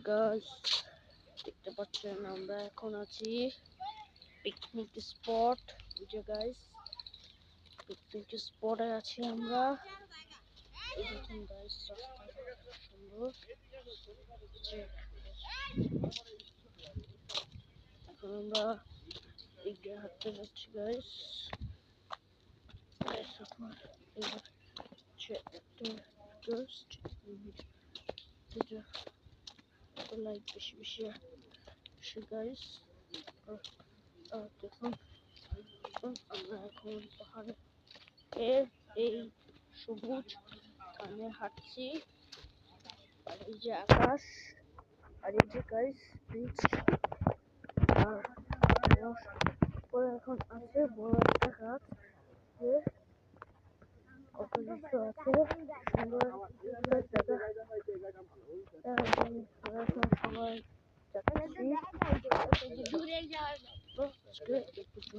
Guys দেখতে পাচ্ছেন আমরা এখন আছি পিকনিক স্পট। যে গাইস পিকনিক স্পটে আছি আমরা। এই দেখুন গাইস রাস্তাটা সুন্দর। এখন আমরা এগিয়ে হাঁটতে যাচ্ছি গাইস। এখন একটা লাইক বেশি বেশি আসে গাইস। দেখুন আমরা এখন পাহাড়ে এই সবুজ কানে হাঁটছি। আর এই যে আকাশ, আর এই যে গাইস ব্রিজ, আর এখন আছে বড় একটা গাছ, যে কত কিছু আছে সুন্দর একটা জায়গা। সবাই যাচ্ছি।